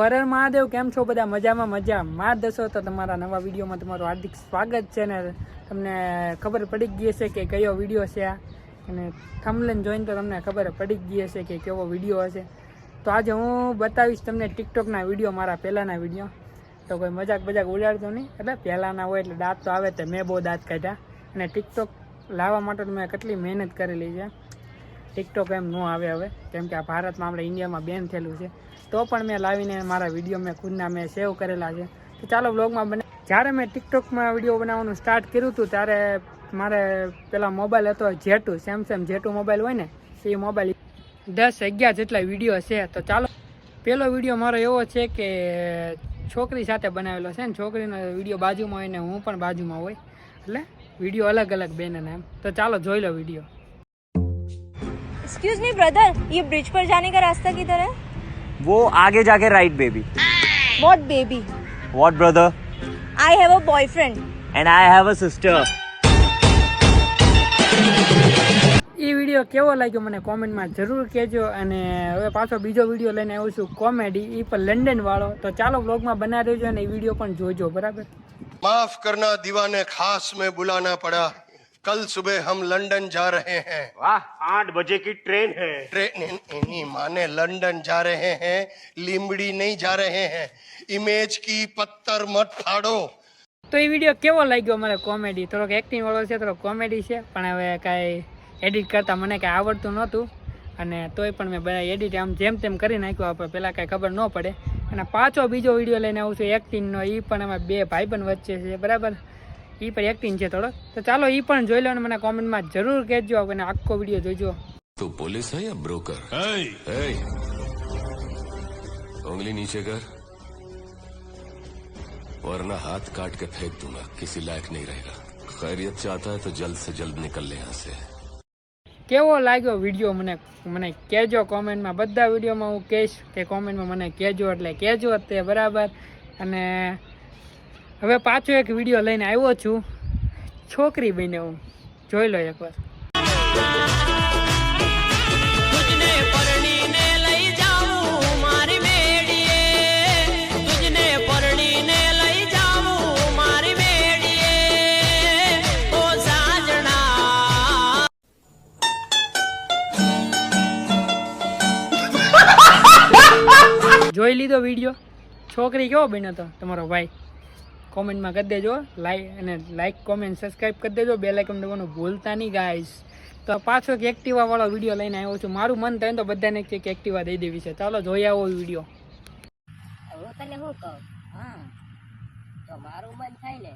હર હર મહાદેવ, કેમ છો બધા? મજામાં દસો. તો તમારા નવા વિડીયોમાં તમારું હાર્દિક સ્વાગત છે ને તમને ખબર પડી જ ગઈ હશે કે કયો વિડીયો છે આ, અને થંબનેલ જોઈને તો તમને ખબર પડી જ ગઈ હશે કે કેવો વિડીયો હશે. તો આજે હું બતાવીશ તમને ટિકટોકના વિડીયો, મારા પહેલાંના વિડીયો. તો કોઈ મજાક ઉડાડતો નહીં, એટલે પહેલાંના હોય એટલે દાંત તો આવે, તો મેં બહુ દાંત કાઢ્યા. અને ટિકટોક લાવવા માટે મેં કેટલી મહેનત કરેલી છે. ટિકટોક એમ ન આવે હવે, કેમ કે આ ભારતમાં આપણે ઇન્ડિયામાં બેન થયેલું છે. તો પણ મેં લાવીને મારા વિડીયો મેં ખુદના મેં સેવ કરેલા છે. તો ચાલો બ્લોગમાં બને. જ્યારે મેં ટિકટોકમાં વિડીયો બનાવવાનું સ્ટાર્ટ કર્યું હતું ત્યારે મારે પેલા મોબાઈલ હતો જેટુ, સેમસંગ જેટુ મોબાઈલ હોય ને, એ મોબાઈલ 10-11 જેટલા વિડીયો છે. તો ચાલો, પહેલો વિડીયો મારો એવો છે કે છોકરી સાથે બનાવેલો છે ને, છોકરીનો વિડીયો બાજુમાં હોય ને હું પણ બાજુમાં હોય, એટલે વિડીયો અલગ અલગ બેન એમ. તો ચાલો જોઈ લો વિડીયો. एक्सक्यूज मी ब्रदर, ये ब्रिज पर जाने का रास्ता किधर है? वो आगे जाके right baby. What baby? What brother? I have a boyfriend. And I have a sister. A video કેવો લાગ્યો મને કોમેન્ટમાં જરૂર કહેજો. અને હવે પાછો બીજો વિડીયો લઈને આવું છું, કોમેડી, એ પણ લંડન વાળો. તો ચાલો બ્લોગમાં બના રહેજો અને એ વિડીયો પણ જોજો, બરાબર? माफ करना दीवाने, खास में बुलाना पड़ा. कल सुबह हम लंदन जा रहे हैं. वाह, 8 बजे की ट्रेन है. ट्रेन इन्हीं माने लंदन जा रहे हैं, लीमड़ी नहीं जा रहे हैं. इमेज की पत्थर मत फाड़ो. તો એ વિડીયો કેવો લાગ્યો મને કોમેડી? થોડોક એક્ટિંગ વાળો છે, થોડોક કોમેડી છે, પણ હવે કાંઈ એડિટ કરતાં મને કાંઈ આવડતું નહોતું, અને તોય પણ મેં બધા એડિટ આમ જેમ તેમ કરી નાખ્યું. આપણે પહેલાં કાંઈ ખબર ન પડે. અને પાછો બીજો વિડીયો લઈને આવું છું એક્ટિંગનો. એ પણ અમે બે ભાઈબંધ વચ્ચે છે, બરાબર? એ પણ એક્ટિંગ છે થોડોક. તો ચાલો એ પણ જોઈ લો અને મને કોમેન્ટમાં જરૂર કહેજો અને આખો વિડીયો જોઈજો. तो पुलिस है या ब्रोकर? hey! उंगली नीचे कर वरना हाथ काट के फेंक दूंगा, किसी लायक नहीं रहेगा. खैरियत चाहता है तो जल्द से जल्द निकल ले यहाँ से. કેવો લાગ્યો વિડીયો મને કહેજો કોમેન્ટમાં. બધા વિડીયોમાં હું કહીશ કે કોમેન્ટમાં મને કહેજો, એટલે કહેજો તે, બરાબર? અને હવે પાછો એક વિડીયો લઈને આવ્યો છું, છોકરી બને. હું જોઈ લો એકવાર. જોઈ લીધો વિડીયો? છોકરી કેવો બન્યો તો તમારો ભાઈ? કોમેન્ટમાં કરી દેજો. લાઈક કોમેન્ટ સબસ્ક્રાઈબ કરી દેજો. બેલ આઇકન દબાવવાનું ભૂલતા નહીં ગાઈસ. તો પાછો એક એક્ટિવા વાળો વિડીયો લઈને આવ્યો છું. મારું મન થાય તો બધાને એક એક્ટિવા દઈ દેવી છે. ચાલો જોઈ આવો વિડીયો. હું તને શું કહું, હા, તો મારું મન થાય ને,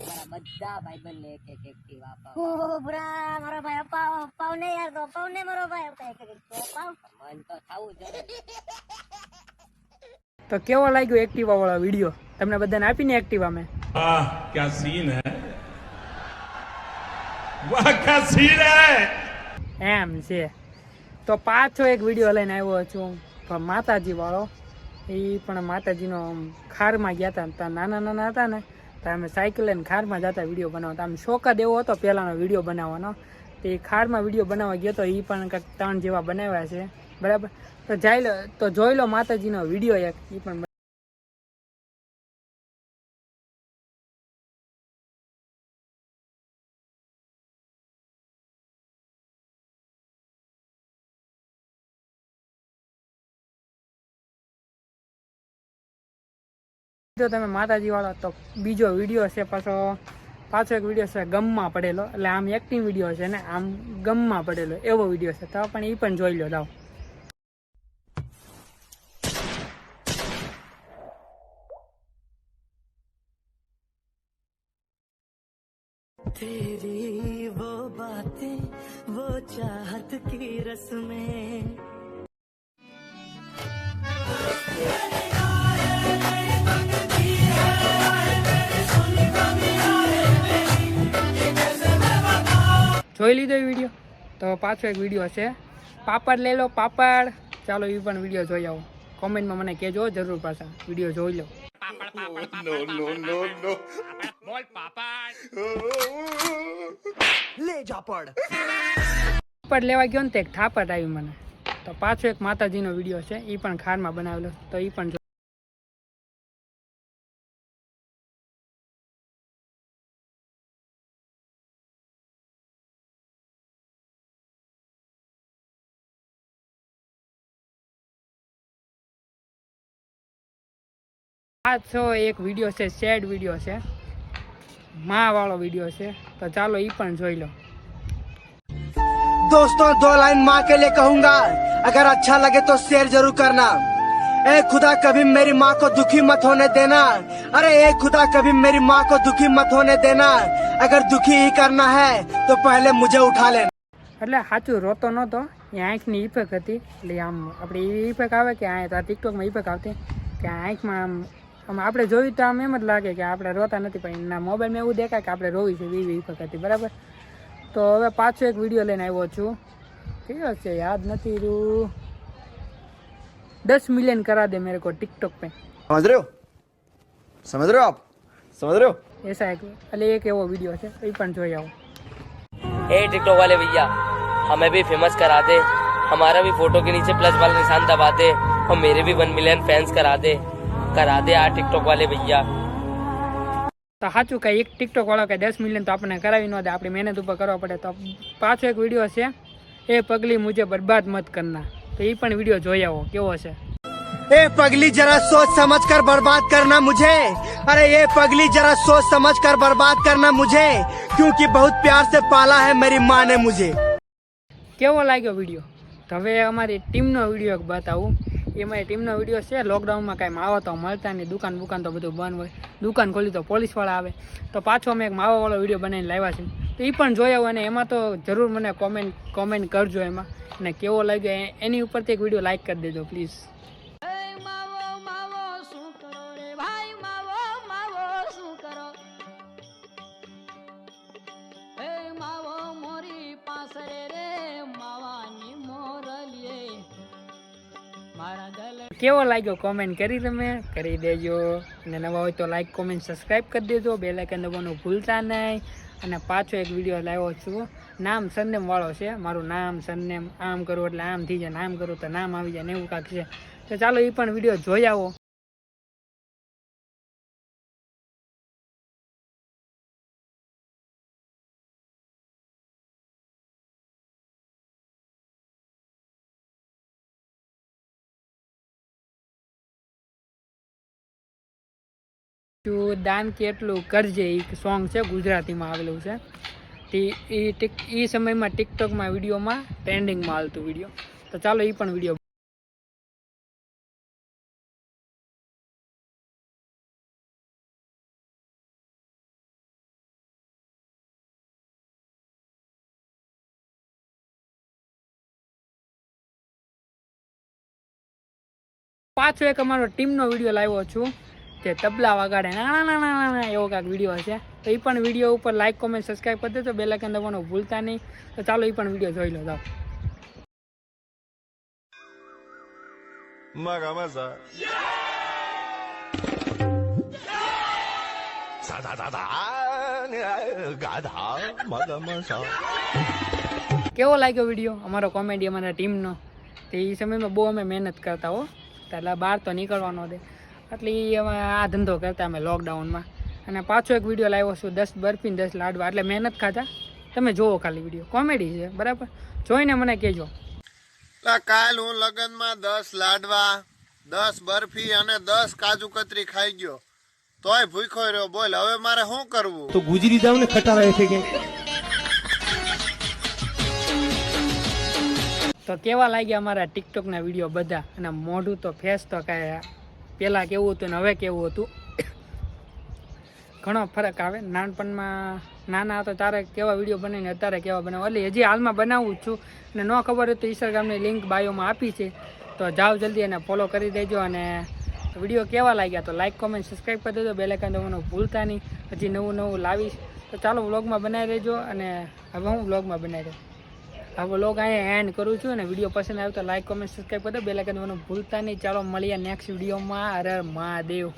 મારા બધા ભાઈબંધને એક એક્ટિવા અપાવો. ઓહો બુરા, મારો ભાઈ અપાવ ને યાર, તો અપાવ ને મારો ભાઈ, અપાવ. મન તો થવું જોઈએ. તો કેવો લાગ્યો એક્ટિવા વાળો વિડીયો? તમને બધાને આપીને એક્ટિવા મેં. वाह क्या सीन है, वाह क्या सीन है. એમ છે. તો પાછો એક વિડીયો લઈને આવ્યો છું, માતાજી વાળો. એ પણ માતાજીનો ખારમાં ગયા હતા, નાના હતા ને, તો અમે સાયકલ લઈને ખારમાં જતા વિડીયો બનાવતા. આમ શોખ જ એવો હતો પહેલાંનો વિડીયો બનાવવાનો. તો એ ખારમાં વિડીયો બનાવવા ગયો તો એ પણ કંઈક 3 જેવા બનાવ્યા છે, બરાબર? તો જોઈ લો માતાજીનો વિડીયો એક. એ પણ જો તમે માતાજી વાળો. તો બીજો વિડીયો છે પાછો એક વિડીયો છે ગમમાં પડેલો, એટલે આમ એક્ટિંગ વિડીયો છે ને, આમ ગમમાં પડેલો એવો વિડીયો છે. તો પણ એ પણ જોઈ લો. લાવ. तेरी वो बातें, वो चाहत की रस्में. જોઈ લીધો એ વિડીયો? તો પાછો એક વિડીયો છે, પાપડ લઈ લો પાપડ. ચાલો એ પણ વિડીયો જોઈ આવો. કોમેન્ટમાં મને કહેજો જરૂર. પાછા વિડીયો જોઈ લો. बोल पापा. ले जा पड़. પાપડ લેવા ગયો ને તે એક થાપટ આવી મને. તો પાછો એક માતાજીનો વિડીયો છે, એ પણ ખારમાં બનાવેલો. તો એ પણ આ તો એક વિડીયો છે, સેડ વિડીયો છે, માં વાળો વિડીયો છે, તો ચાલો એ પણ જોઈ લો. दोस्तों 2 लाइन माँ के लिए कहूंगा, अगर अच्छा लगे तो शेयर जरूर करना. ए खुदा कभी मेरी माँ को दुखी मत होने देना. अरे ए खुदा कभी मेरी माँ को दुखी मत होने देना. अगर दुखी ही करना है तो पहले मुझे उठा लेना. એટલે સાચું રોતો નહોતો, એ આંખની ઇફેક્ટ હતી. એટલે આમ આપણે એવી ઇફેક્ટ આવે કે આ ટિકટોકમાં ઇફેક્ટ આવતી કે આંખમાં આમ આપણે જોયું તો આમ એમ જ લાગે કે આપણે રોતા નથી, પણ એના મોબાઈલમાં એવું દેખાય કે આપણે રોવી છે, એવી ઇફેક્ટ હતી. બરાબર. તો હવે પાછો એક વિડીયો લઈને આવ્યો છું. કયો છે યાદ નથી રહ્યું. 10 મિલિયન करा दे मेरे को टिकटॉक पे. समझ रहे हो आप समझ रहे हो. ऐसा एक એટલે એક એવો વિડીયો છે, એ પણ જોઈ આવો. ए टिकटॉक वाले भैया, हमें भी फेमस करा दे, हमारा भी फोटो के नीचे प्लस वाला निशान दबा दे और मेरे भी 1 मिलियन फैंस करा दे आ टिकटॉक वाले भैया. તો સાચું કે એક ટિકટોક વાળો કે 10 મિલિયન તો આપણને કરાવી ન દે, આપણી મહેનત ઉપર કરવા પડે. તો પાછો એક વિડીયો છે, એ પગલી મુझे बर्बाद मत करना, તો એ પણ વિડીયો જોઈ આવો કેવો છે. ए पगली जरा सोच समझ कर बर्बाद करना मुझे. अरे ये पगली जरा सोच समझ कर बर्बाद करना मुझे, क्योंकि बहुत प्यार से पाला है मेरी माँ ने मुझे. કેવો લાગ્યો વિડીયો? તો હવે અમારી ટીમનો વિડીયો એક બતાવું. એમાં ટીમનો વિડીયો છે, લોકડાઉનમાં કાંઈ માવા તો મળતા નહીં, દુકાન તો બધું બંધ હોય, દુકાન ખોલી તો પોલીસવાળા આવે, તો પાછો અમે એક માવાવાળો વિડીયો બનાવીને લાવ્યા છે. તો એ પણ જોઈ આવો, અને એમાં તો જરૂર મને કોમેન્ટ કરજો એમાં, અને કેવો લાગ્યો એની ઉપરથી એક વિડીયો લાઈક કરી દેજો પ્લીઝ. કેવો લાગ્યો કોમેન્ટ કરી તમે કરી દેજો, અને નવા હોય તો લાઈક કોમેન્ટ સબસ્ક્રાઈબ કરી દેજો, બેલ આઇકન દબાવવાનું ભૂલતા નહીં. અને પાછો એક વિડીયો લાવ્યો છું, નામ સરનેમ વાળો છે, મારું નામ સરનેમ આમ કરું એટલે આમ થઈ જાય, નામ કરું તો નામ આવી જાય ને એવું કાંક છે. તો ચાલો એ પણ વિડીયો જોઈ આવો. દાન કેટલું કરજે એ સોંગ છે, ગુજરાતીમાં આવેલું છે. એ સમયમાં ટિકટોકમાં વિડીયોમાં ટ્રેન્ડિંગમાં હાલતું વિડીયો. તો ચાલો એ પણ વિડીયો. પાછો એક અમારો ટીમનો વિડીયો લાવ્યો છું, કે તબલા વગાડે ના એવો કાંઈક વિડીયો છે. તો એ પણ વિડીયો ઉપર લાઈક કોમેન્ટ સબસ્ક્રાઈબ કરી દેજો, બેલ આઇકન દબાવવાનું ભૂલતા નહીં. તો ચાલો એ પણ વિડીયો જોઈ લો. જાઓ. કેવો લાગ્યો વિડીયો અમારો કોમેડી અમારા ટીમનો? તો એ સમયમાં બહુ અમે મહેનત કરતા હો, એટલે બહાર તો નીકળવાનો દે, એટલે અમે આ ધંધો કરતા અમે લોકડાઉનમાં. અને પાછો એક વિડીયો લાવ્યો છું, 10 બરફી 10 લાડવા, એટલે મહેનત ખાતા. તમે જોવો ખાલી વિડીયો, કોમેડી છે બરાબર, જોઈને મને કહેજો. કાલ હું લગનમાં 10 લાડવા 10 બરફી અને 10 કાજુ કતરી ખાઈ ગયો, તોય ભૂખ્યો રહ્યો. બોલ હવે મારે શું કરવું? तो गुजरी जाओ ने खटा रहे थे. તો કેવા લાગ્યા અમારા ટિકટોકના વિડીયો બધા? અને મોઢું તો ફેસ તો કાંઈ પહેલાં કેવું હતું ને હવે કેવું હતું, ઘણો ફરક આવે. નાનપણમાં નાના હતો ત્યારે કેવા વિડીયો બનાવીને અત્યારે કેવા બનાવું, એટલે હજી હાલમાં બનાવું જ છું. અને ન ખબર હોય તો ઇન્સ્ટાગ્રામની લિંક બાયોમાં આપી છે, તો જાઓ જલ્દી અને ફોલો કરી દેજો. અને વિડીયો કેવા લાગ્યા તો લાઈક કોમેન્ટ સબસ્ક્રાઈબ કરી દેજો, બેલ આઇકન દબાવવાનું ભૂલતા નહીં. હજી નવું લાવીશ, તો ચાલો વ્લોગમાં બનાવી દેજો. અને હવે હું વ્લોગમાં બનાવી દઉં. આ વ્લોગ અહીંયા એન્ડ કરું છું, અને વિડીયો પસંદ આવ્યો તો લાઈક કોમેન્ટ સબસ્ક્રાઈબ કરી દો, બેલ આઇકન દબાવવાનું ભૂલતા નહીં. ચાલો મળીએ નેક્સ્ટ વિડીયોમાં. હર હર મહાદેવ.